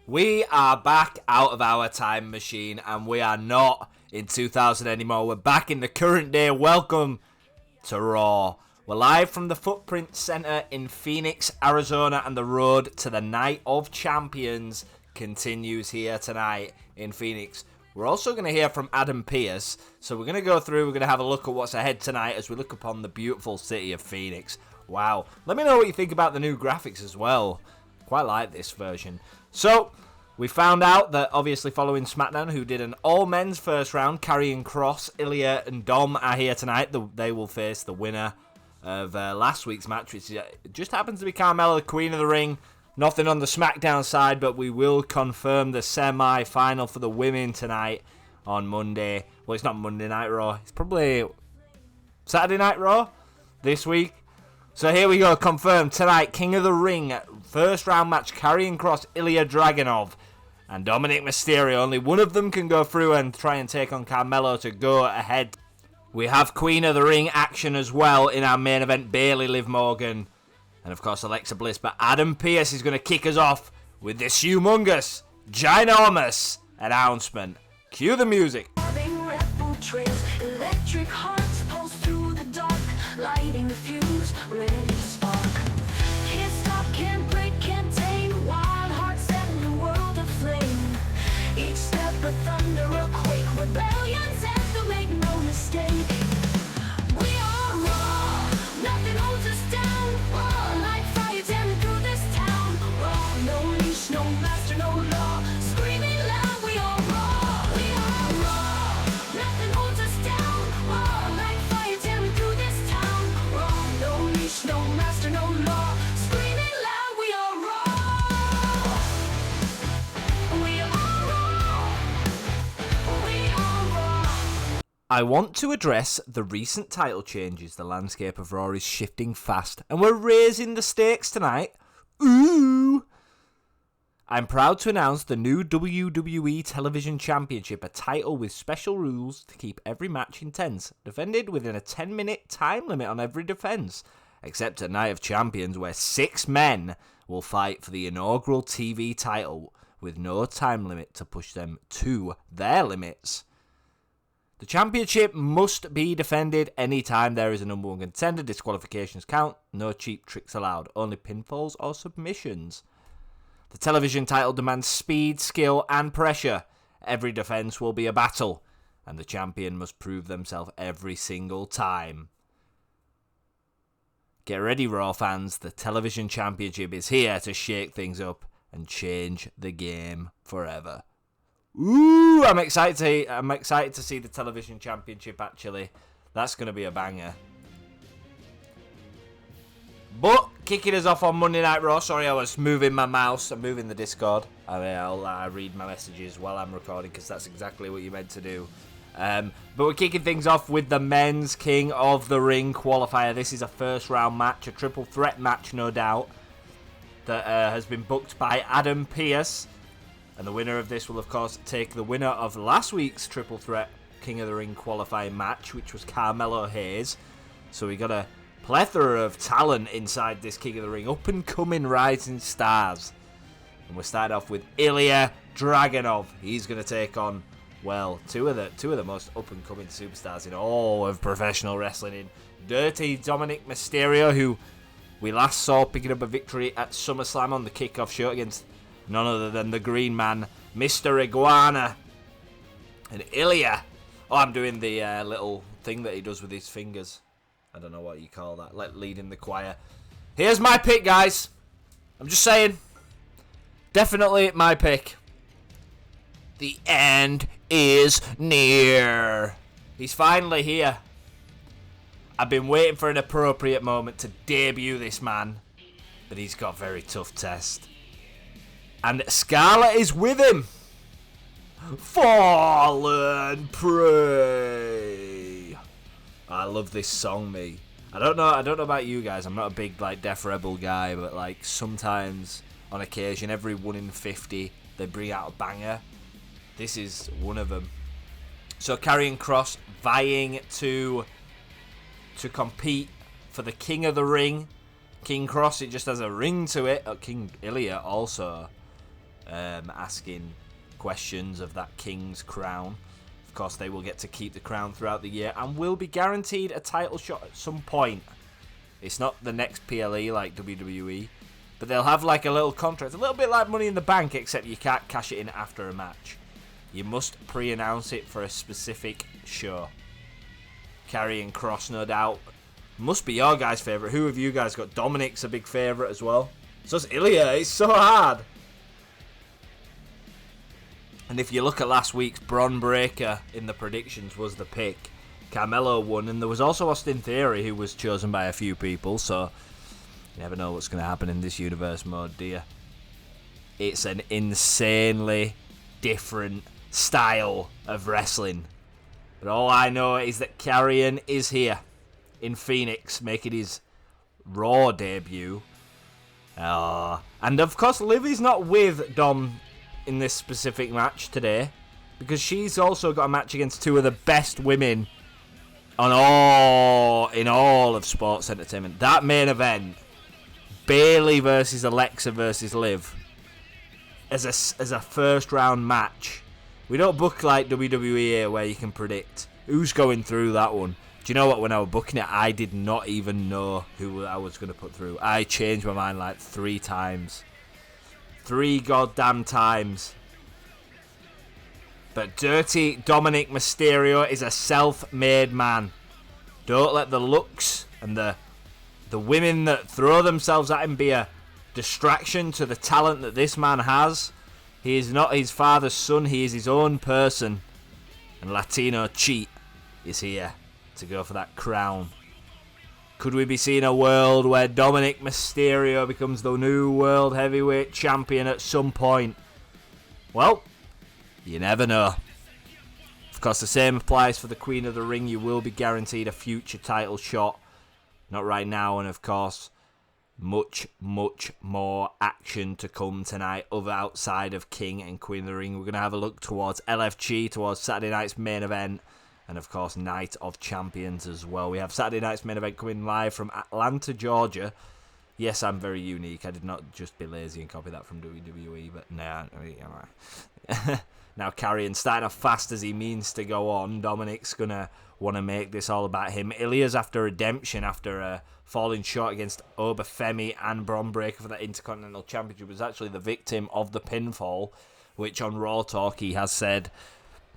We are back out of our time machine, and we are not in 2000 anymore. We're back in the current day. Welcome to Raw. We're live from the Footprint Center in Phoenix, Arizona, and the road to the Night of Champions continues here tonight in Phoenix. We're also going to hear from Adam Pearce, so we're going to go through, we're going to have a look at what's ahead tonight as we look upon the beautiful city of Phoenix. Wow. Let me know what you think about the new graphics as well. Quite like this version. So, we found out that obviously following SmackDown, who did an all-men's first round, KARRION, KROSS, Ilya, and Dom are here tonight. They will face the winner of last week's match, which just happens to be Carmella, the Queen of the Ring. Nothing on the SmackDown side, but we will confirm the semi-final for the women tonight on Monday. Well, it's not Monday Night Raw. It's probably Saturday Night Raw this week. So here we go, confirmed tonight, King of the Ring, first round match, KARRION Kross, Ilya Dragunov, and Dominic Mysterio. Only one of them can go through and try and take on Carmelo to go ahead. We have Queen of the Ring action as well in our main event, Bayley, Liv Morgan, and of course Alexa Bliss. But Adam Pearce is going to kick us off with this humongous, ginormous announcement. Cue the music. Electric hearts pulse through the dark, lighting the fuse, ready to spark. Can't stop, can't break, can't tame. Wild hearts set in the world aflame. Each step a thunder, a quake. Rebellion's anthem, make no mistake. We are raw, nothing holds us down. Raw, like fire tearing through this town. Raw, no leash, no master, no law. Screaming loud, we are raw. We are raw, nothing holds us down. Raw, like fire tearing through this town. Raw, no leash, no master, no law. Screaming loud, we are raw. We are raw. We are raw. I want to address the recent title changes. The landscape of Raw is shifting fast, and we're raising the stakes tonight. Ooh! I'm proud to announce the new WWE Television Championship, a title with special rules to keep every match intense, defended within a 10-minute time limit on every defense, except at Night of Champions, where 6 men will fight for the inaugural TV title with no time limit to push them to their limits. The championship must be defended anytime there is a number one contender. Disqualifications count. No cheap tricks allowed. Only pinfalls or submissions. The television title demands speed, skill, and pressure. Every defense will be a battle, and the champion must prove themselves every single time. Get ready, Raw fans. The television championship is here to shake things up and change the game forever. Ooh, I'm excited to see the television championship, actually. That's going to be a banger. But kicking us off on Monday Night Raw. Sorry, I was moving my mouse. I'm moving the Discord. I'll read my messages while I'm recording, because that's exactly what you're meant to do. But we're kicking things off with the Men's King of the Ring qualifier. This is a first round match, a triple threat match, no doubt, that has been booked by Adam Pearce. And the winner of this will, of course, take the winner of last week's triple threat King of the Ring qualifying match, which was Carmelo Hayes. So we got a plethora of talent inside this King of the Ring, up and coming rising stars. And we're starting off with Ilya Dragunov. He's going to take on, well, two of the most up and coming superstars in all of professional wrestling, in Dirty Dominic Mysterio, who we last saw picking up a victory at SummerSlam on the kickoff show against none other than the Green Man, Mr. Iguana. And Ilya. Oh, I'm doing the little thing that he does with his fingers. I don't know what you call that. Like leading the choir. Here's my pick, guys. I'm just saying. Definitely my pick. The end is near. He's finally here. I've been waiting for an appropriate moment to debut this man. But he's got a very tough test. And Scarlett is with him. Fallen Prey. I love this song, me. I don't know about you guys. I'm not a big Def Rebel guy, but sometimes on occasion, every 1 in 50, they bring out a banger. This is one of them. So KARRION Kross vying to compete for the King of the Ring. King Kross, it just has a ring to it. King Ilya also. asking questions of that king's crown. Of course, they will get to keep the crown throughout the year and will be guaranteed a title shot at some point. It's not the next PLE like WWE, but they'll have like a little contract, a little bit like Money in the Bank, except you can't cash it in after a match. You must pre-announce it for a specific show. KARRION KROSS, no doubt. Must be your guys' favourite. Who have you guys got? Dominic's a big favourite as well. So's Ilya. It's so hard. And if you look at last week's Braun Breaker in the predictions was the pick. Carmelo won, and there was also Austin Theory who was chosen by a few people, so you never know what's going to happen in this universe mode, do you? It's an insanely different style of wrestling. But all I know is that KARRION is here in Phoenix, making his Raw debut. And of course, Livy's not with Dom in this specific match today, because she's also got a match against two of the best women in all of sports entertainment. That main event, Bayley versus Alexa versus Liv, as a first round match. We don't book like WWE here where you can predict who's going through that one. Do you know what? When I was booking it, I did not even know who I was going to put through. I changed my mind like 3 times. 3 goddamn times. But Dirty Dominic Mysterio is a self-made man. Don't let the looks and the women that throw themselves at him be a distraction to the talent that this man has. He is not his father's son. He is his own person. And Latino Cheat is here to go for that crown. Could we be seeing a world where Dominic Mysterio becomes the new World Heavyweight Champion at some point? Well, you never know. Of course, the same applies for the Queen of the Ring. You will be guaranteed a future title shot. Not right now, and of course, much, much more action to come tonight outside of King and Queen of the Ring. We're going to have a look towards LFG, towards Saturday night's main event, and of course, Night of Champions as well. We have Saturday night's main event coming live from Atlanta, Georgia. Yes, I'm very unique. I did not just be lazy and copy that from WWE, but nah. Now, KARRION starting off fast as he means to go on. Dominic's going to want to make this all about him. Ilya's after redemption, after falling short against Obafemi and Braun Breaker for that Intercontinental Championship, was actually the victim of the pinfall, which on Raw Talk he has said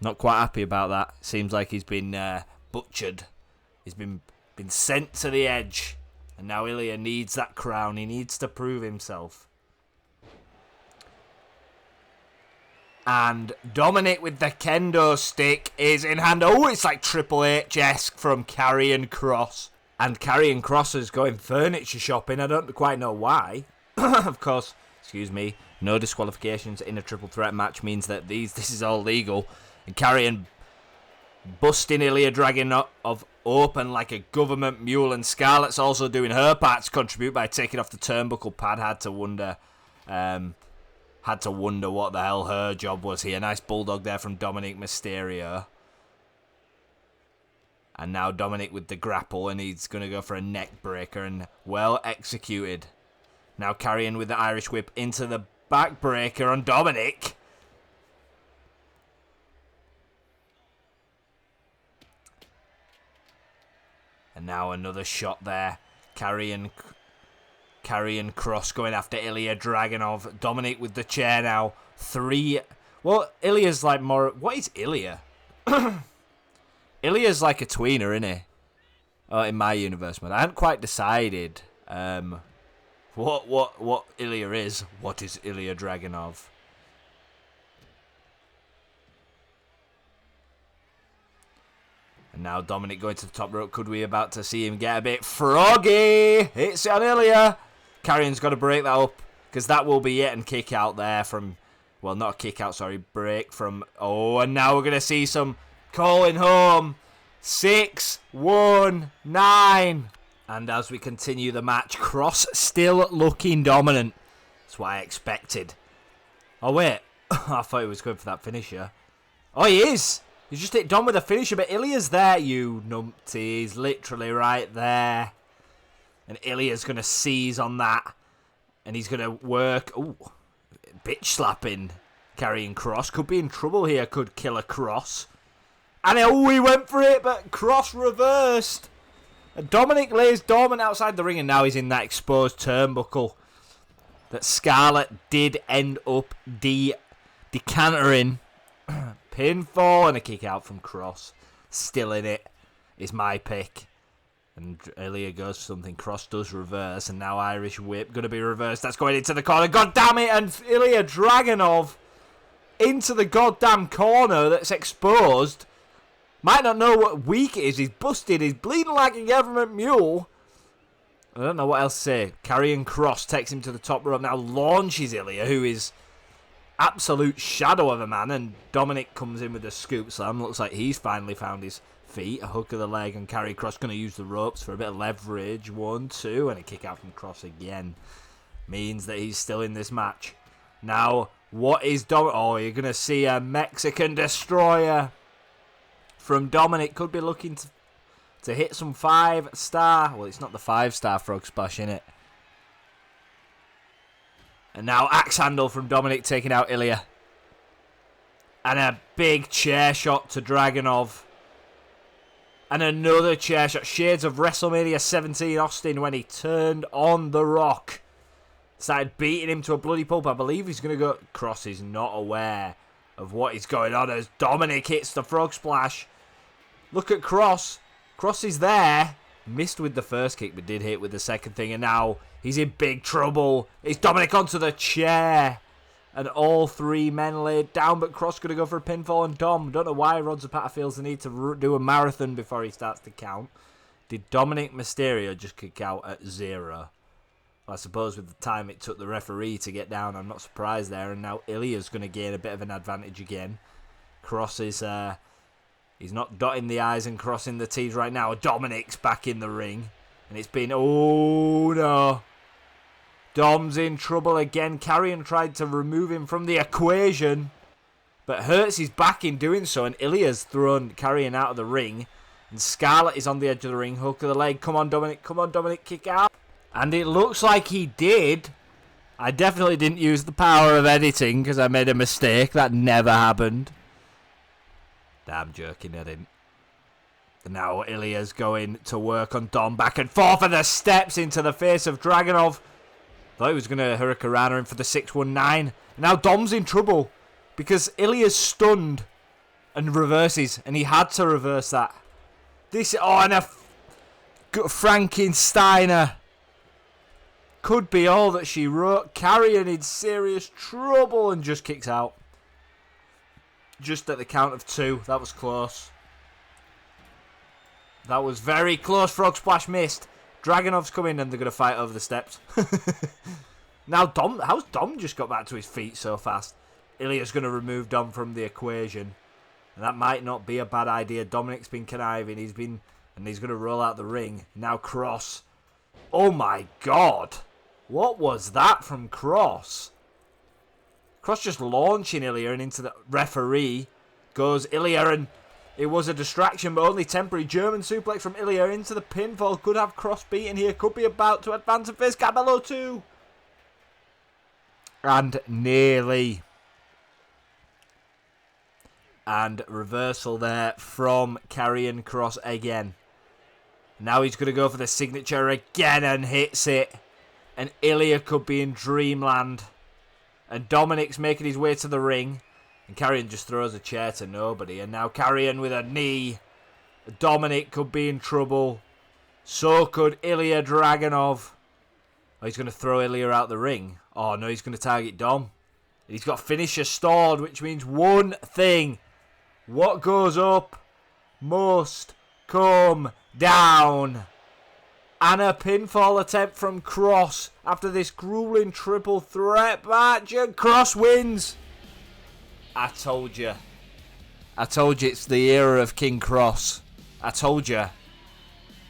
not quite happy about that. Seems like he's been butchered. He's been sent to the edge. And now Ilya needs that crown. He needs to prove himself. And Dominic with the kendo stick is in hand. Oh, it's like Triple H-esque from KARRION KROSS. And KARRION KROSS is going furniture shopping. I don't quite know why. Of course, excuse me, no disqualifications in a triple threat match means that this is all legal. And KARRION busting Ilya Dragunov open like a government mule, and Scarlett's also doing her part to contribute by taking off the turnbuckle pad. Had to wonder what the hell her job was here. Nice bulldog there from Dominic Mysterio. And now Dominic with the grapple, and he's going to go for a neck breaker, and well executed. Now KARRION with the Irish whip into the back breaker on Dominic. And now another shot there. KARRION KROSS going after Ilya Dragunov. Dominic with the chair now. 3. Well, Ilya's like more. What is Ilya? Ilya's like a tweener, isn't he? Oh, in my universe, man. I hadn't quite decided what Ilya is. What is Ilya Dragunov? And now Dominic going to the top rope. Could we about to see him get a bit froggy? Hits it on Ilya. KARRION's got to break that up, because that will be it, and kick out there from, well, not a kick out, sorry, break from, and now we're going to see some calling home. 6-1-9. And as we continue the match, KROSS still looking dominant. That's what I expected. Oh, wait. I thought he was going for that finisher. Oh, he is. He's just hit Dom with a finisher, but Ilya's there, you numpty. He's literally right there. And Ilya's going to seize on that. And he's going to work. Ooh. bitch slapping Karrion Kross. Could be in trouble here. Could kill a KROSS. And he went for it, but KROSS reversed. And Dominic lays dormant outside the ring, and now he's in that exposed turnbuckle that Scarlett did end up decantering. Pinfall and a kick out from KROSS. Still in it is my pick. And Ilya goes for something. KROSS does reverse, and now Irish Whip going to be reversed. That's going into the corner. God damn it! And Ilya Dragunov into the goddamn corner that's exposed. Might not know what week it is. He's busted. He's bleeding like a government mule. I don't know what else to say. Karrion Kross takes him to the top rope. Now launches Ilya, who is absolute shadow of a man. And Dominic comes in with a scoop slam. Looks like he's finally found his feet. A hook of the leg. And Karrion Kross going to use the ropes for a bit of leverage. 1, 2. And a kick out from Kross again. Means that he's still in this match. Now, what is Dominic? Oh, you're going to see a Mexican Destroyer from Dominic. Could be looking to hit some 5-star. Well, it's not the 5-star frog splash, innit? And now axe handle from Dominic taking out Ilya. And a big chair shot to Dragunov. And another chair shot. Shades of WrestleMania 17 Austin when he turned on The Rock. Started beating him to a bloody pulp. I believe he's going to go. KROSS is not aware of what is going on as Dominic hits the frog splash. Look at KROSS. KROSS is there. Missed with the first kick, but did hit with the second thing. And now he's in big trouble. It's Dominic onto the chair. And all 3 men laid down, but KROSS going to go for a pinfall on Dom. Don't know why Rod Zapata feels the need to do a marathon before he starts to count. Did Dominic Mysterio just kick out at 0? I suppose with the time it took the referee to get down, I'm not surprised there. And now Ilya's going to gain a bit of an advantage again. KROSS is, he's not dotting the I's and crossing the T's right now. Dominic's back in the ring. And it's been, oh no. Dom's in trouble again. Karrion tried to remove him from the equation, but hurts his back in doing so. And Ilya's thrown Karrion out of the ring. And Scarlett is on the edge of the ring. Hook of the leg. Come on, Dominic. Come on, Dominic. Kick out. And it looks like he did. I definitely didn't use the power of editing because I made a mistake. That never happened. Damn joking, I didn't. And now Ilya's going to work on Dom. Back and forth and the steps into the face of Dragunov. Thought he was going to Hurricanrana him for the 619. And now Dom's in trouble because Ilya's stunned and reverses. And he had to reverse that. This, oh, and a Frankensteiner. Could be all that she wrote. Karrion in serious trouble and just kicks out. Just at the count of 2. That was close. That was very close. Frog splash missed. Dragunov's coming and they're going to fight over the steps. Now Dom, how's Dom just got back to his feet so fast? Ilya's going to remove Dom from the equation. And that might not be a bad idea. Dominic's been conniving. He's going to roll out the ring. Now KROSS. Oh my god. What was that from KROSS? KROSS just launching Ilya and into the referee. Goes Ilya and it was a distraction but only temporary. German suplex from Ilya into the pinfall. Could have KROSS beaten here. Could be about to advance and face Carmelo too. And nearly. And reversal there from Karrion Kross again. Now he's going to go for the signature again and hits it. And Ilya could be in dreamland. And Dominic's making his way to the ring. And Karrion just throws a chair to nobody. And now Karrion with a knee. Dominic could be in trouble. So could Ilya Dragunov. Oh, he's going to throw Ilya out the ring. Oh no, he's going to target Dom. He's got finisher stored, which means one thing. What goes up must come down. And a pinfall attempt from KROSS after this grueling triple threat match. And KROSS wins. I told you. I told you it's the era of King KROSS. I told you.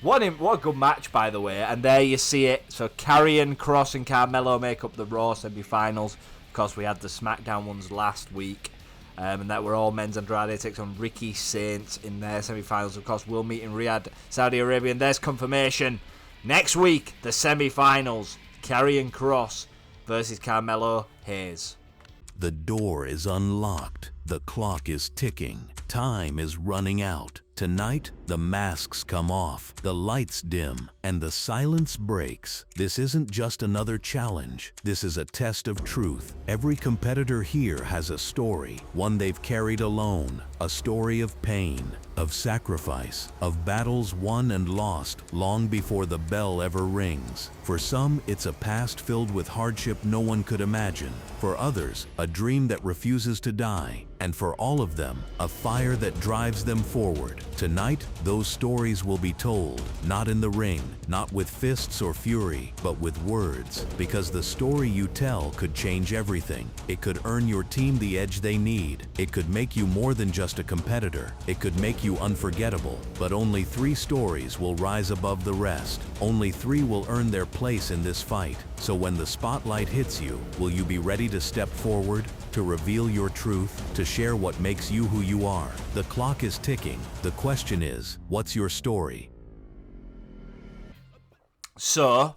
What a good match, by the way. And there you see it. So Karrion, KROSS and Carmelo make up the Raw semi-finals. Of course, we had the SmackDown ones last week. And that were all men's. Andrade takes on Ricky Saints in their semi-finals. Of course, we'll meet in Riyadh, Saudi Arabia. And there's confirmation. Next week, the semi-finals. Karrion Kross versus Carmelo Hayes. The door is unlocked. The clock is ticking. Time is running out. Tonight, the masks come off, the lights dim, and the silence breaks. This isn't just another challenge. This is a test of truth. Every competitor here has a story, one they've carried alone, a story of pain, of sacrifice, of battles won and lost long before the bell ever rings. For some, it's a past filled with hardship no one could imagine. For others, a dream that refuses to die. And for all of them, a fire that drives them forward. Tonight, those stories will be told, not in the ring, not with fists or fury, but with words. Because the story you tell could change everything. It could earn your team the edge they need. It could make you more than just a competitor. It could make you unforgettable. But only 3 stories will rise above the rest. Only 3 will earn their place in this fight. So when the spotlight hits you, will you be ready to step forward? To reveal your truth, to share what makes you who you are. The clock is ticking. The question is, what's your story? So,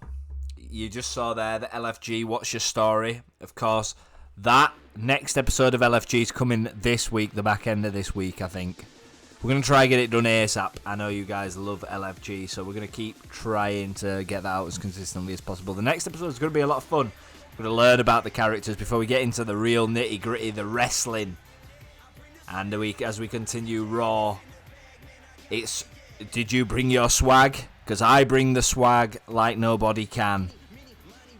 you just saw there the LFG, what's your story? Of course, that next episode of LFG is coming this week, the back end of this week, I think. We're going to try and get it done ASAP. I know you guys love LFG, so we're going to keep trying to get that out as consistently as possible. The next episode is going to be a lot of fun. We're going to learn about the characters before we get into the real nitty-gritty, the wrestling. And as we continue Raw, it's, did you bring your swag? Because I bring the swag like nobody can.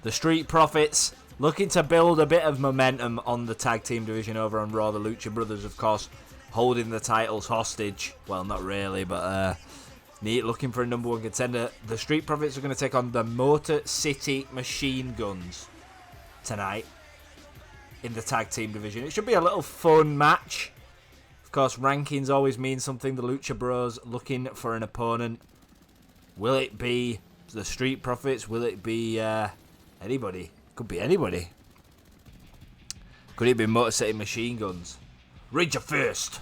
The Street Profits looking to build a bit of momentum on the tag team division over on Raw. The Lucha Brothers, of course, holding the titles hostage. Well, not really, but neat, looking for a number 1 contender. The Street Profits are going to take on the Motor City Machine Guns tonight in the tag team division. It should be a little fun match. Of course, rankings always mean something. The Lucha Bros looking for an opponent. Will it be the Street Profits? Will it be anybody? Could be anybody. Could it be Motor City Machine Guns? Raise your fist.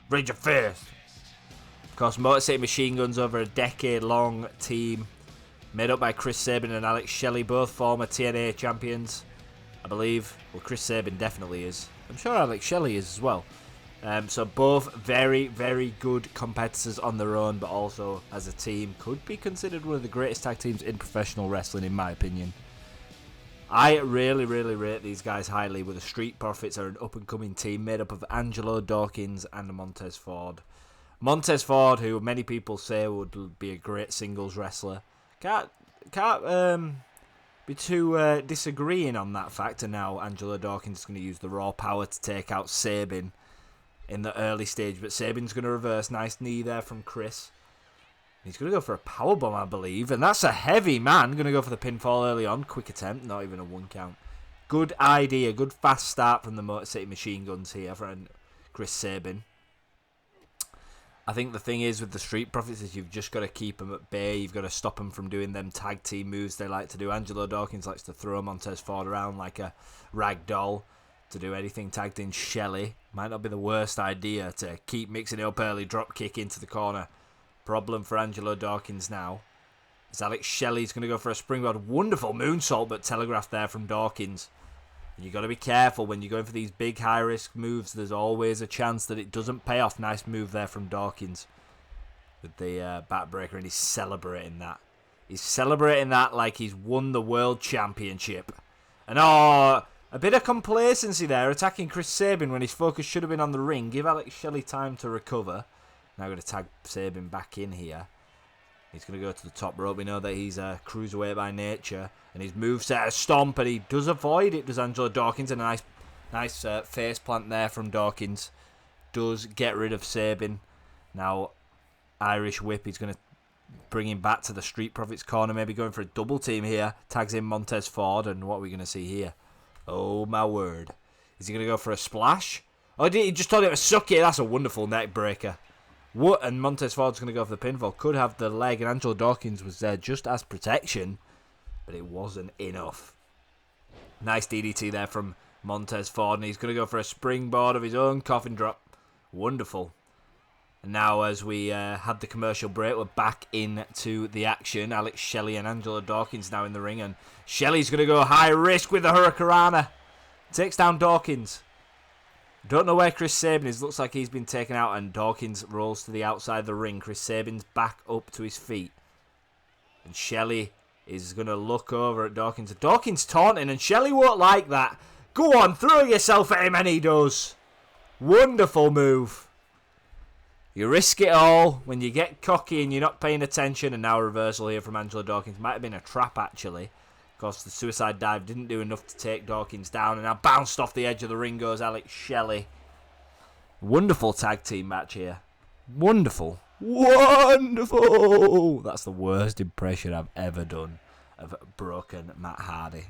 Raise your fist. Of course, Motor City Machine Guns, over a decade-long team made up by Chris Sabin and Alex Shelley, both former TNA champions, I believe. Well, Chris Sabin definitely is. I'm sure Alex Shelley is as well. So both very, very good competitors on their own, but also as a team could be considered one of the greatest tag teams in professional wrestling, in my opinion. I really, really rate these guys highly, with the Street Profits are an up-and-coming team made up of Angelo Dawkins and Montez Ford. Montez Ford, who many people say would be a great singles wrestler. Can't be too disagreeing on that fact. And now Angelo Dawkins is going to use the raw power to take out Sabin in the early stage. But Sabin's going to reverse. Nice knee there from Chris. He's going to go for a powerbomb, I believe. And that's a heavy man. Going to go for the pinfall early on. Quick attempt. Not even a 1 count. Good idea. Good fast start from the Motor City Machine Guns here for Chris Sabin. I think the thing is with the Street Profits is you've just got to keep them at bay. You've got to stop them from doing them tag team moves they like to do. Angelo Dawkins likes to throw Montez Ford around like a rag doll to do anything tagged in Shelley. Might not be the worst idea to keep mixing it up early. Drop kick into the corner. Problem for Angelo Dawkins now. As Alex Shelley's going to go for a springboard. Wonderful moonsault, but telegraphed there from Dawkins. You got to be careful when you're going for these big high-risk moves. There's always a chance that it doesn't pay off. Nice move there from Dawkins with the backbreaker, and he's celebrating that. He's celebrating that like he's won the World Championship. And a bit of complacency there, attacking Chris Sabin when his focus should have been on the ring. Give Alex Shelley time to recover. Now going to tag Sabin back in here. He's going to go to the top rope. We know that he's a cruiserweight by nature. And his moveset, a stomp, and he does avoid it, does Angelo Dawkins. And a nice face plant there from Dawkins. Does get rid of Sabin. Now, Irish whip. He's going to bring him back to the Street Profits corner. Maybe going for a double team here. Tags in Montez Ford. And what are we going to see here? Oh, my word. Is he going to go for a splash? Oh, he just told him to suck it. That's a wonderful neck breaker. What? And Montez Ford's going to go for the pinfall. Could have the leg, and Angelo Dawkins was there just as protection, but it wasn't enough. Nice DDT there from Montez Ford, and he's going to go for a springboard of his own, coffin drop. Wonderful. And now, as we had the commercial break, we're back into the action. Alex Shelley and Angelo Dawkins now in the ring, and Shelley's going to go high risk with the Hurricanrana. Takes down Dawkins. Don't know where Chris Sabin is. Looks like he's been taken out, and Dawkins rolls to the outside of the ring. Chris Sabin's back up to his feet. And Shelley is going to look over at Dawkins. Dawkins taunting, and Shelley won't like that. Go on, throw yourself at him, and he does. Wonderful move. You risk it all when you get cocky and you're not paying attention. And now a reversal here from Angelo Dawkins. Might have been a trap, actually. Of course, the suicide dive didn't do enough to take Dawkins down. And now bounced off the edge of the ring goes Alex Shelley. Wonderful tag team match here. Wonderful. Wonderful. That's the worst impression I've ever done of broken Matt Hardy.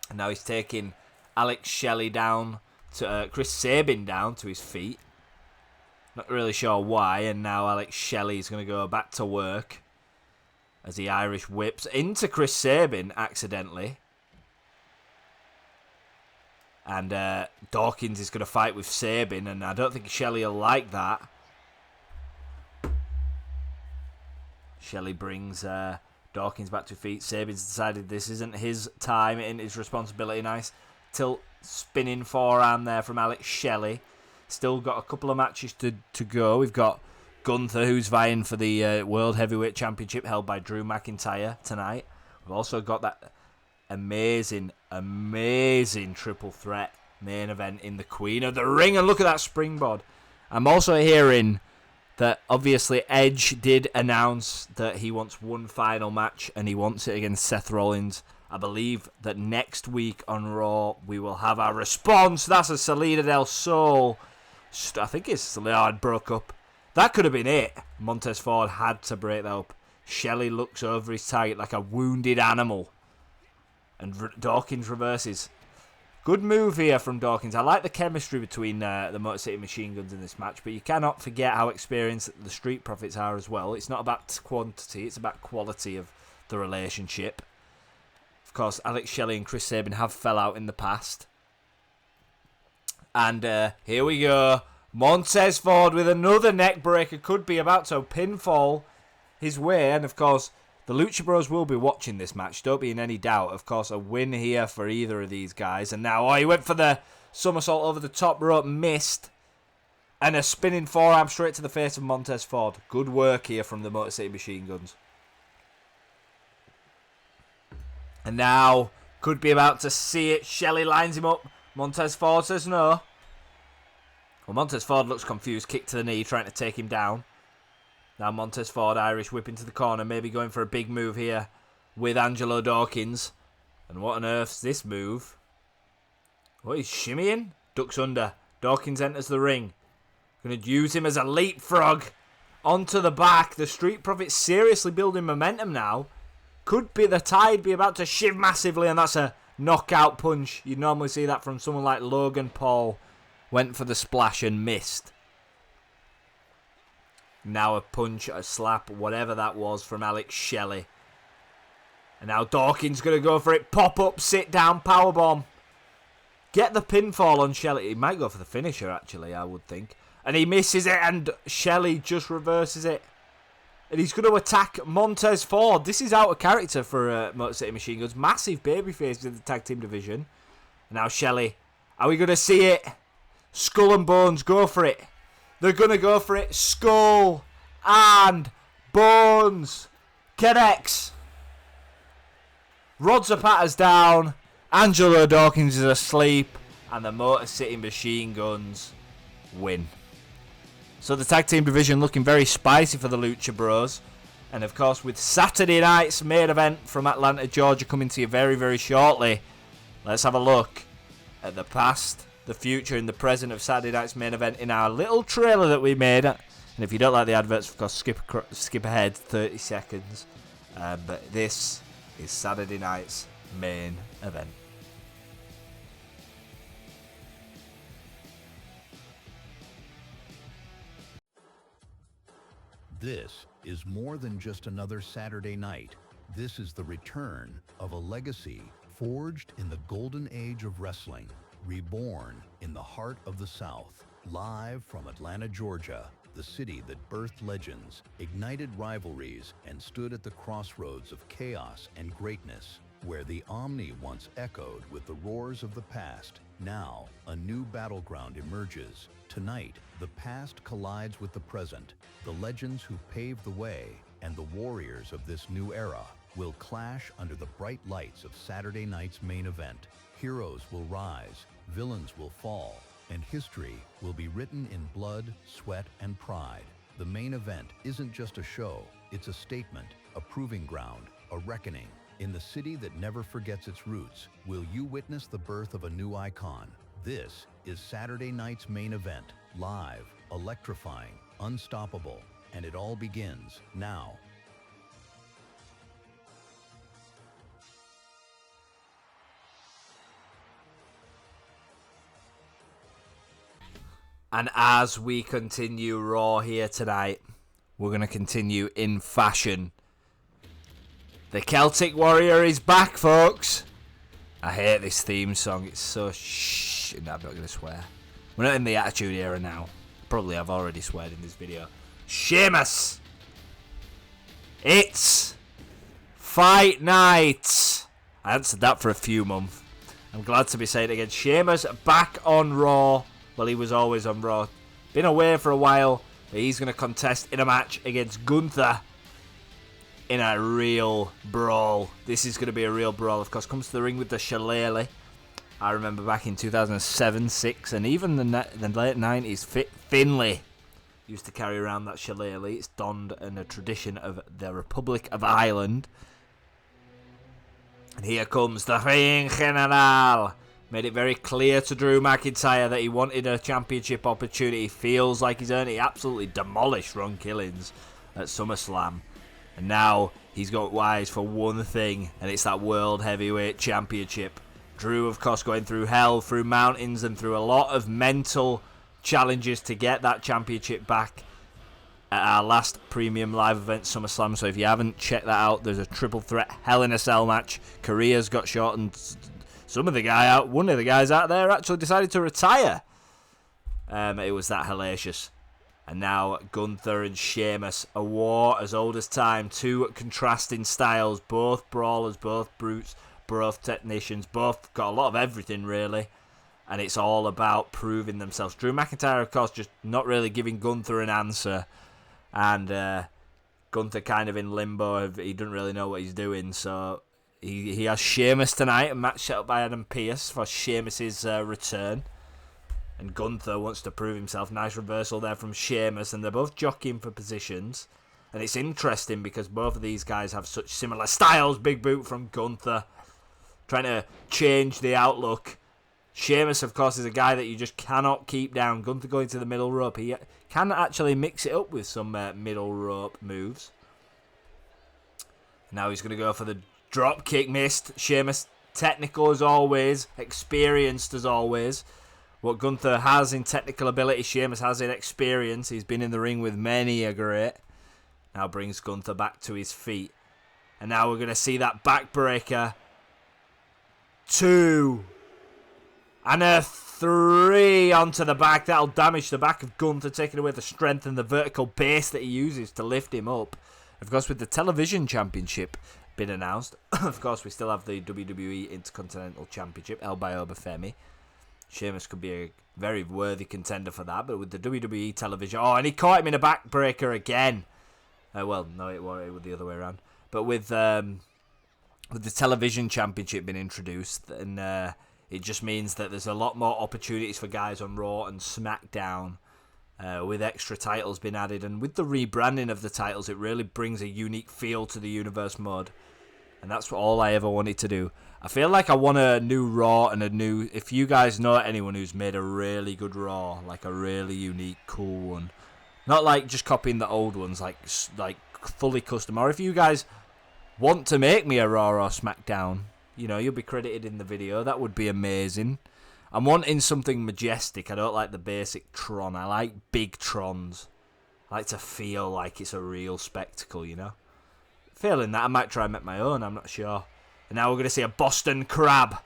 And now he's taking Alex Shelley down to Chris Sabin down to his feet. Not really sure why. And now Alex Shelley is going to go back to work as the Irish whips into Chris Sabin accidentally. And Dawkins is going to fight with Sabin, and I don't think Shelley will like that. Shelley brings Dawkins back to his feet. Sabin's decided this isn't his time and his responsibility. Nice tilt spinning forearm there from Alex Shelley. Still got a couple of matches to go. We've got Gunther, who's vying for the World Heavyweight Championship held by Drew McIntyre tonight. We've also got that amazing triple threat main event in the Queen of the Ring. And look at that springboard. I'm also hearing that obviously Edge did announce that he wants one final match and he wants it against Seth Rollins. I believe that next week on Raw we will have our response. That's a Salida del Sol. I think it's Salida broke up. That could have been it. Montez Ford had to break that up. Shelley looks over his target like a wounded animal. And Dawkins reverses. Good move here from Dawkins. I like the chemistry between the Motor City Machine Guns in this match, but you cannot forget how experienced the Street Profits are as well. It's not about quantity, it's about quality of the relationship. Of course, Alex Shelley and Chris Sabin have fell out in the past. And here we go. Montez Ford with another neck breaker. Could be about to pinfall his way. And of course, the Lucha Bros will be watching this match. Don't be in any doubt. Of course, a win here for either of these guys. And now, he went for the somersault over the top rope. Missed. And a spinning forearm straight to the face of Montez Ford. Good work here from the Motor City Machine Guns. And now, could be about to see it. Shelley lines him up. Montez Ford says no. Well, Montez Ford looks confused. Kick to the knee, trying to take him down. Now Montez Ford, Irish whip into the corner. Maybe going for a big move here with Angelo Dawkins. And what on earth's this move? What, he's shimmying? Ducks under. Dawkins enters the ring. Going to use him as a leapfrog onto the back. The Street Profits seriously building momentum now. Could be the tide be about to shift massively, and that's a knockout punch. You'd normally see that from someone like Logan Paul. Went for the splash and missed. Now a punch, a slap, whatever that was from Alex Shelley. And now Dawkins going to go for it. Pop up, sit down, powerbomb. Get the pinfall on Shelley. He might go for the finisher, actually, I would think. And he misses it, and Shelley just reverses it. And he's going to attack Montez Ford. This is out of character for Motor City Machine Guns. Massive babyface in the tag team division. And now Shelley. Are we going to see it? Skull and Bones, go for it. They're going to go for it. Skull and Bones connects. Rod Zapata's down. Angelo Dawkins is asleep. And the Motor City Machine Guns win. So the tag team division looking very spicy for the Lucha Bros. And of course, with Saturday night's main event from Atlanta, Georgia coming to you very, very shortly, let's have a look at the past, the future, and the present of Saturday night's main event in our little trailer that we made. And if you don't like the adverts, of course, skip ahead 30 seconds. But this is Saturday night's main event. This is more than just another Saturday night. This is the return of a legacy forged in the golden age of wrestling, reborn in the heart of the South. Live from Atlanta, Georgia, the city that birthed legends, ignited rivalries, and stood at the crossroads of chaos and greatness. Where the Omni once echoed with the roars of the past, now a new battleground emerges. Tonight, the past collides with the present. The legends who paved the way and the warriors of this new era will clash under the bright lights of Saturday night's main event. Heroes will rise, villains will fall, and history will be written in blood, sweat, and pride. The main event isn't just a show, it's a statement, a proving ground, a reckoning. In the city that never forgets its roots, will you witness the birth of a new icon? This is Saturday night's main event, live, electrifying, unstoppable, and it all begins now. And as we continue Raw here tonight, we're going to continue in fashion. The Celtic Warrior is back, folks. I hate this theme song. It's so No, I'm not going to swear. We're not in the Attitude Era now. Probably I've already sweared in this video. Sheamus! It's fight night! I answered that for a few months. I'm glad to be saying it again. Sheamus back on Raw. Well, he was always on Raw. Been away for a while, but he's going to contest in a match against Gunther in a real brawl. This is going to be a real brawl. Of course, comes to the ring with the shillelagh. I remember back in 2007, 6, and even the late 90s, Finlay used to carry around that shillelagh. It's donned in a tradition of the Republic of Ireland. And here comes the Ring General. Made it very clear to Drew McIntyre that he wanted a championship opportunity. He feels like he's earned it. He absolutely demolished Ron Killings at SummerSlam. And now he's got eyes for one thing, and it's that World Heavyweight Championship. Drew, of course, going through hell, through mountains, and through a lot of mental challenges to get that championship back at our last premium live event, SummerSlam. So if you haven't checked that out, there's a triple threat Hell in a Cell match. Careers got shortened. One of the guys out there actually decided to retire. It was that hellacious. And now Gunther and Sheamus, a war as old as time. Two contrasting styles, both brawlers, both brutes, both technicians, both got a lot of everything really. And it's all about proving themselves. Drew McIntyre, of course, just not really giving Gunther an answer. And Gunther kind of in limbo. He doesn't really know what he's doing, so He has Sheamus tonight, a match set up by Adam Pearce for Sheamus's return. And Gunther wants to prove himself. Nice reversal there from Sheamus, and they're both jockeying for positions. And it's interesting because both of these guys have such similar styles. Big boot from Gunther, trying to change the outlook. Sheamus, of course, is a guy that you just cannot keep down. Gunther going to the middle rope. He can actually mix it up with some middle rope moves. Now he's going to go for the drop kick, missed. Sheamus, technical as always, experienced as always. What Gunther has in technical ability, Sheamus has in experience. He's been in the ring with many a great. Now brings Gunther back to his feet. And now we're going to see that backbreaker. 2. And a 3 onto the back. That'll damage the back of Gunther, taking away the strength and the vertical base that he uses to lift him up. Of course, with the television championship been announced, of course, we still have the WWE Intercontinental Championship, held by Obafemi. Sheamus could be a very worthy contender for that, but with the WWE television... Oh, and he caught him in a backbreaker again. Well, no, it was the other way around. But with the television championship being introduced, and it just means that there's a lot more opportunities for guys on Raw and SmackDown, with extra titles being added. And with the rebranding of the titles, it really brings a unique feel to the Universe mode. And that's all I ever wanted to do. I feel like I want a new Raw and a new... If you guys know anyone who's made a really good Raw, like a really unique, cool one, not like just copying the old ones, like fully custom. Or if you guys want to make me a Raw or SmackDown, you know, you'll be credited in the video. That would be amazing. I'm wanting something majestic. I don't like the basic Tron. I like big Trons. I like to feel like it's a real spectacle, you know? Failing that, I might try and make my own, I'm not sure. And now we're going to see a Boston Crab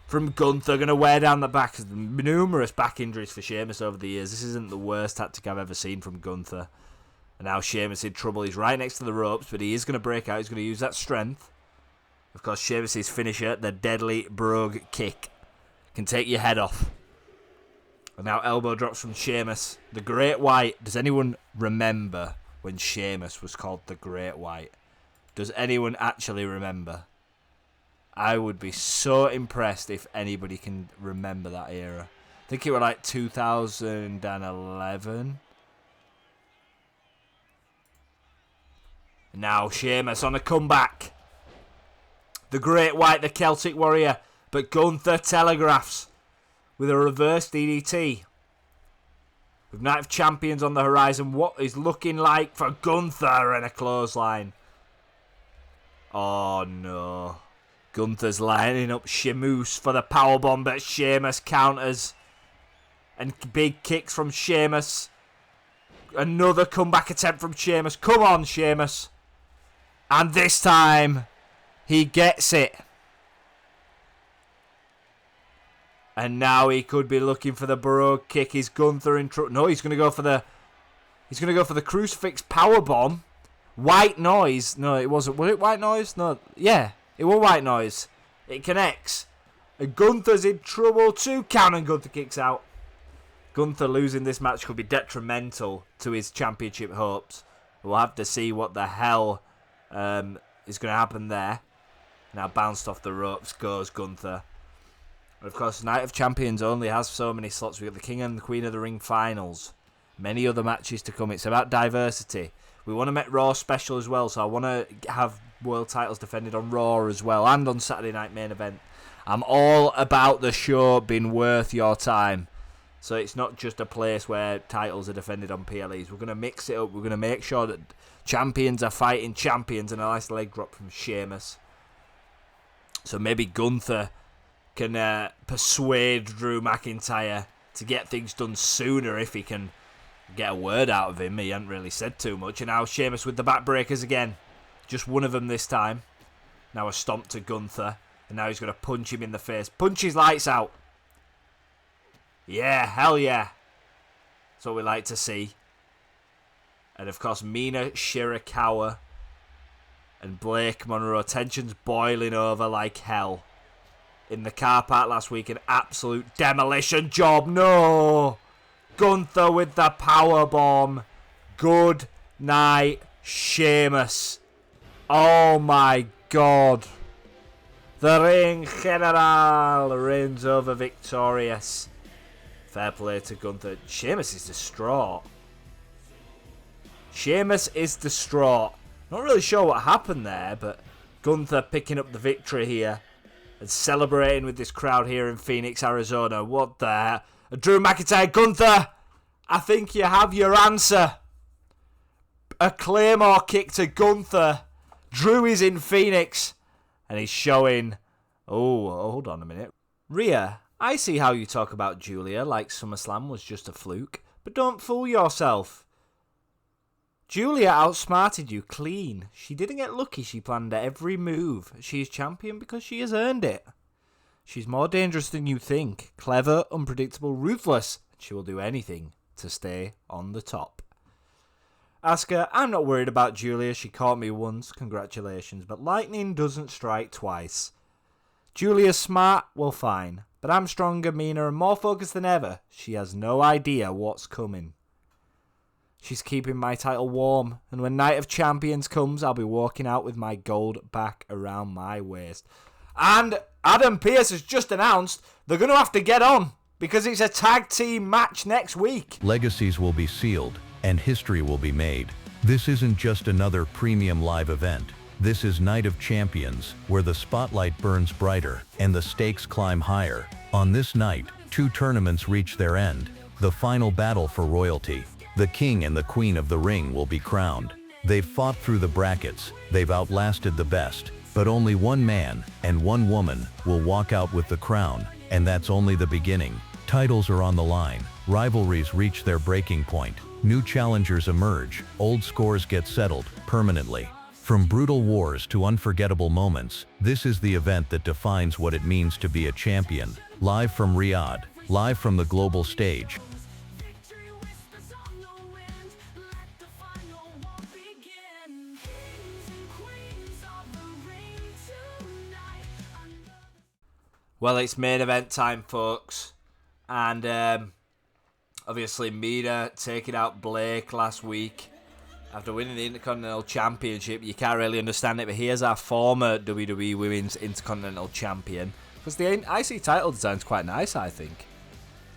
from Gunther, going to wear down the back. Numerous back injuries for Sheamus over the years. This isn't the worst tactic I've ever seen from Gunther. And now Sheamus in trouble. He's right next to the ropes, but he is going to break out. He's going to use that strength. Of course, Sheamus' finisher, the deadly brogue kick, can take your head off. And now elbow drops from Sheamus. The Great White. Does anyone remember when Sheamus was called the Great White? Does anyone actually remember? I would be so impressed if anybody can remember that era. I think it was like 2011. Now Sheamus on a comeback. The Great White, the Celtic Warrior. But Gunther telegraphs with a reverse DDT. With Night of Champions on the horizon, what is looking like for Gunther and a clothesline? Oh no. Gunther's lining up Sheamus for the powerbomb, but Sheamus counters. And big kicks from Sheamus. Another comeback attempt from Sheamus. Come on, Sheamus. And this time, he gets it. And now he could be looking for the Baroque kick. Is Gunther in trouble? No, he's going to go for the crucifix powerbomb. White noise. No, it wasn't. Was it white noise? No. Yeah, it was white noise. It connects. And Gunther's in trouble too. Count and Gunther kicks out. Gunther losing this match could be detrimental to his championship hopes. We'll have to see what the hell is going to happen there. Now bounced off the ropes goes Gunther. And of course, Night of Champions only has so many slots. We've got the King and the Queen of the Ring finals. Many other matches to come. It's about diversity. We want to make Raw special as well, so I want to have world titles defended on Raw as well and on Saturday Night Main Event. I'm all about the show being worth your time. So it's not just a place where titles are defended on PLEs. We're going to mix it up. We're going to make sure that champions are fighting champions. And a nice leg drop from Sheamus. So maybe Gunther can persuade Drew McIntyre to get things done sooner if he can get a word out of him. He hadn't really said too much. And now Sheamus with the backbreakers again. Just one of them this time. Now a stomp to Gunther. And now he's going to punch him in the face. Punch his lights out. Yeah, hell yeah. That's what we like to see. And of course, Mina Shirakawa and Blake Monroe. Tensions boiling over like hell. In the car park last week, an absolute demolition job. No! Gunther with the powerbomb. Good night, Sheamus. Oh my god. The Ring General reigns over victorious. Fair play to Gunther. Sheamus is distraught. Sheamus is distraught. Not really sure what happened there, but Gunther picking up the victory here and celebrating with this crowd here in Phoenix, Arizona. What the hell? Drew McIntyre, Gunther, I think you have your answer. A Claymore kick to Gunther. Drew is in Phoenix and he's showing... Oh, hold on a minute. Rhea, I see how you talk about Julia like SummerSlam was just a fluke, but don't fool yourself. Julia outsmarted you clean. She didn't get lucky, she planned every move. She is champion because she has earned it. She's more dangerous than you think. Clever, unpredictable, ruthless. She will do anything to stay on the top. Asuka, I'm not worried about Julia. She caught me once, congratulations, but lightning doesn't strike twice. Julia's smart, well fine. But I'm stronger, meaner, and more focused than ever. She has no idea what's coming. She's keeping my title warm, and when Night of Champions comes, I'll be walking out with my gold back around my waist. And Adam Pearce has just announced they're going to have to get on, because it's a tag team match next week. Legacies will be sealed, and history will be made. This isn't just another premium live event. This is Night of Champions, where the spotlight burns brighter and the stakes climb higher. On this night, two tournaments reach their end. The final battle for royalty. The King and the Queen of the Ring will be crowned. They've fought through the brackets, they've outlasted the best, but only one man and one woman will walk out with the crown, and that's only the beginning. Titles are on the line, rivalries reach their breaking point, new challengers emerge, old scores get settled permanently. From brutal wars to unforgettable moments, this is the event that defines what it means to be a champion. Live from Riyadh, live from the global stage. Well, it's main event time, folks. And obviously Mina taking out Blake last week after winning the Intercontinental Championship. You can't really understand it, but here's our former WWE Women's Intercontinental Champion. Because the IC title design's quite nice, I think.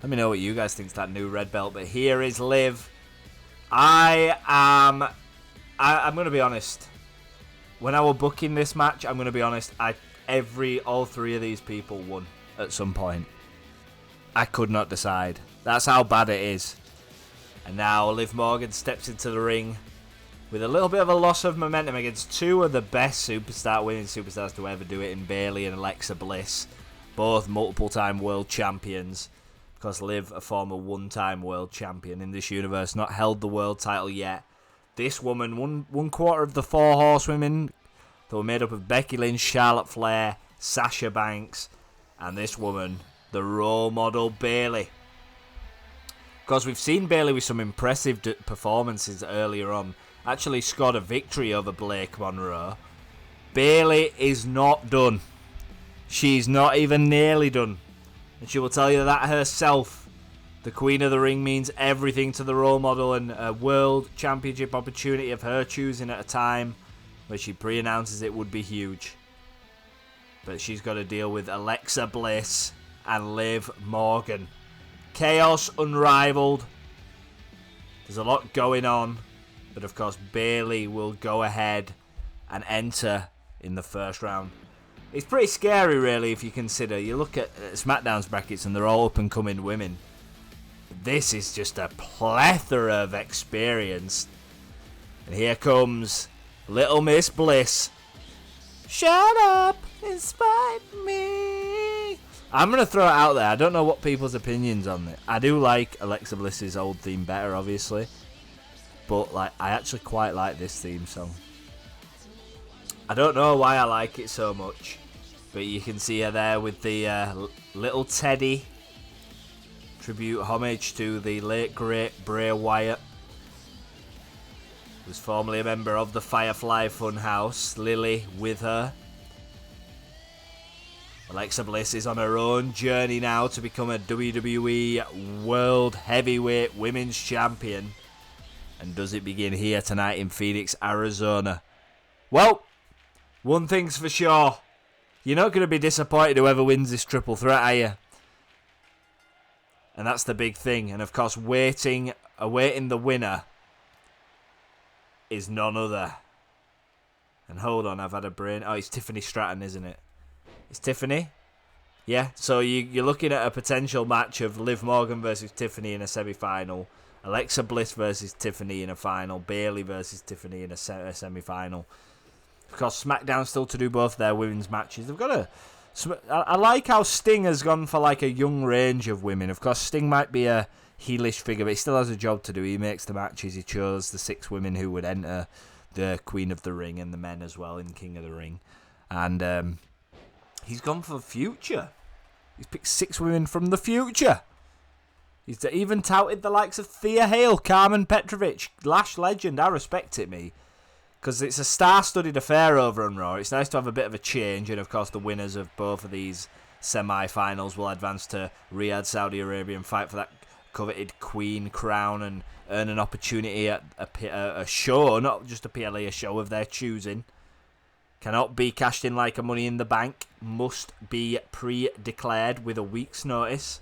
Let me know what you guys think of that new red belt. But here is Liv. I'm going to be honest. When I was booking this match, I'm going to be honest, all three of these people won at some point. I could not decide. That's how bad it is. And now Liv Morgan steps into the ring with a little bit of a loss of momentum against two of the best women's superstars to ever do it in Bayley and Alexa Bliss. Both multiple-time world champions. Because Liv, a former one-time world champion in this universe, not held the world title yet. This woman, one quarter of the four horsewomen that were made up of Becky Lynch, Charlotte Flair, Sasha Banks, and this woman, the role model Bayley. Because we've seen Bayley with some impressive performances earlier on. Actually scored a victory over Blake Monroe. Bayley is not done. She's not even nearly done. And she will tell you that herself. The Queen of the Ring means everything to the role model, and a world championship opportunity of her choosing at a time where she pre-announces it would be huge. But she's got to deal with Alexa Bliss and Liv Morgan. Chaos unrivaled. There's a lot going on. But of course, Bayley will go ahead and enter in the first round. It's pretty scary, really, if you consider. You look at SmackDown's brackets and they're all up-and-coming women. This is just a plethora of experience. And here comes Little Miss Bliss. Shut up and spite me. I'm going to throw it out there. I don't know what people's opinions on it. I do like Alexa Bliss's old theme better, obviously. But I actually quite like this theme song. I don't know why I like it so much. But you can see her there with the little Teddy. Tribute homage to the late great Bray Wyatt. Was formerly a member of the Firefly Funhouse. Lily with her. Alexa Bliss is on her own journey now to become a WWE World Heavyweight Women's Champion. And does it begin here tonight in Phoenix, Arizona? Well, one thing's for sure. You're not going to be disappointed whoever wins this triple threat, are you? And that's the big thing. And of course, awaiting the winner is none other. And hold on, I've had a brain. Oh, it's Tiffany Stratton, isn't it? It's Tiffany? Yeah, so you're looking at a potential match of Liv Morgan versus Tiffany in a semi-final. Alexa Bliss versus Tiffany in a final. Bayley versus Tiffany in a semi-final. Of course, SmackDown still to do both their women's matches. They've got a... I like how Sting has gone for like a young range of women. Of course, Sting might be a heelish figure, but he still has a job to do. He makes the matches. He chose the 6 women who would enter the Queen of the Ring and the men as well in King of the Ring. And he's gone for the future. He's picked 6 women from the future. He's even touted the likes of Thea Hale, Carmen Petrovic, Lash Legend. I respect it, me. Because it's a star-studded affair over on Raw. It's nice to have a bit of a change. And, of course, the winners of both of these semi-finals will advance to Riyadh, Saudi Arabia and fight for that coveted Queen crown and earn an opportunity at a show, not just a PLA, a show of their choosing. Cannot be cashed in like a Money in the Bank. Must be pre-declared with a week's notice.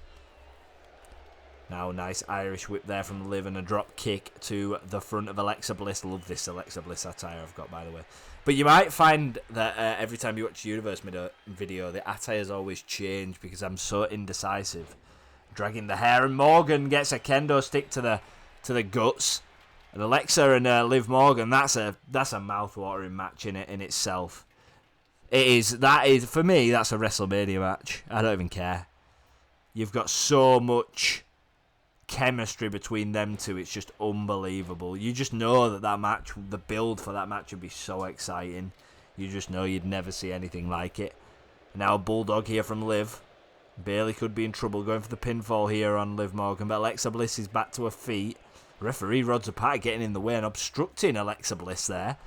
Now, nice Irish whip there from Liv and a drop kick to the front of Alexa Bliss. Love this Alexa Bliss attire I've got, by the way. But you might find that every time you watch a Universe video, the attires always change because I'm so indecisive. Dragging the hair, and Morgan gets a kendo stick to the guts. And Alexa and Liv Morgan, that's a mouth-watering match in itself. That is for me, that's a WrestleMania match. I don't even care. You've got so much chemistry between them two, it's just unbelievable. You just know that match, the build for that match would be so exciting. You just know you'd never see anything like it. Now a bulldog here from Liv. Bayley could be in trouble going for the pinfall here on Liv Morgan, but Alexa Bliss is back to her feet. Referee Rods apart, getting in the way and obstructing Alexa Bliss there.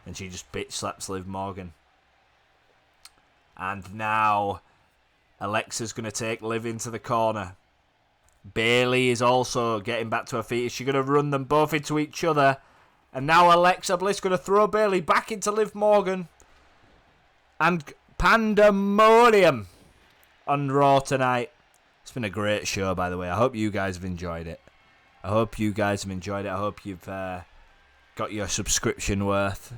And she just bitch slaps Liv Morgan. And now Alexa's going to take Liv into the corner. Bayley is also getting back to her feet. Is she going to run them both into each other? And now Alexa Bliss going to throw Bayley back into Liv Morgan. And pandemonium on Raw tonight. It's been a great show, by the way. I hope you guys have enjoyed it. I hope you've got your subscription worth.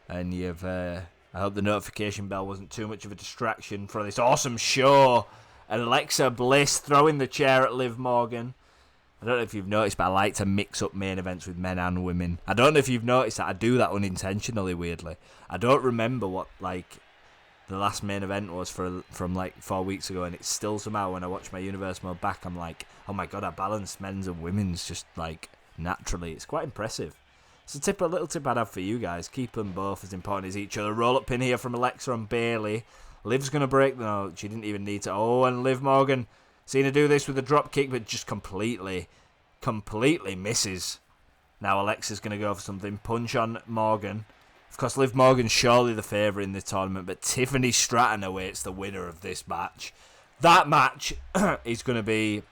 And I hope the notification bell wasn't too much of a distraction for this awesome show. Alexa Bliss throwing the chair at Liv Morgan. I don't know if you've noticed, but I like to mix up main events with men and women. I don't know if you've noticed that. I do that unintentionally, weirdly. I don't remember what, like, the last main event was from like 4 weeks ago, and it's still somehow when I watch my Universe Mode back, I'm like, oh my god, I balanced men's and women's just like naturally. It's quite impressive. It's a little tip I'd have for you guys. Keep them both as important as each other. Roll up pin here from Alexa and Bayley. Liv's going to break. No, she didn't even need to. Oh, and Liv Morgan. Seen her do this with a drop kick, but just completely misses. Now Alexa's going to go for something. Punch on Morgan. Of course, Liv Morgan's surely the favourite in this tournament, but Tiffany Stratton awaits the winner of this match. That match is going to be...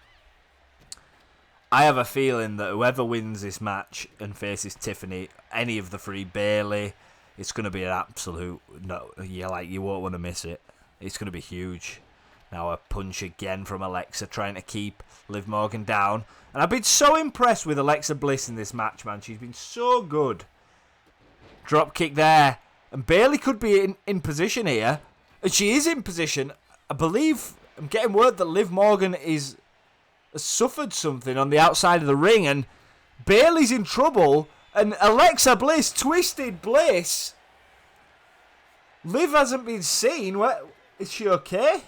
I have a feeling that whoever wins this match and faces Tiffany, any of the three, Bayley, it's going to be an absolute... No, you won't want to miss it. It's going to be huge. Now a punch again from Alexa, trying to keep Liv Morgan down. And I've been so impressed with Alexa Bliss in this match, man. She's been so good. Drop kick there. And Bayley could be in position here. And she is in position. I believe, I'm getting word that Liv Morgan has suffered something on the outside of the ring. And Bayley's in trouble. And Alexa Bliss, Twisted Bliss. Liv hasn't been seen. Is she okay?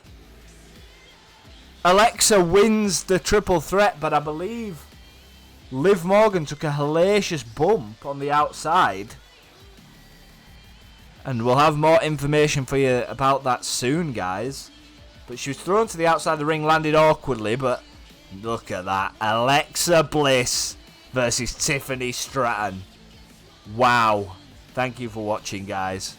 Alexa wins the triple threat, but I believe Liv Morgan took a hellacious bump on the outside. And we'll have more information for you about that soon, guys. But she was thrown to the outside of the ring, landed awkwardly, but look at that. Alexa Bliss versus Tiffany Stratton. Wow. Thank you for watching, guys.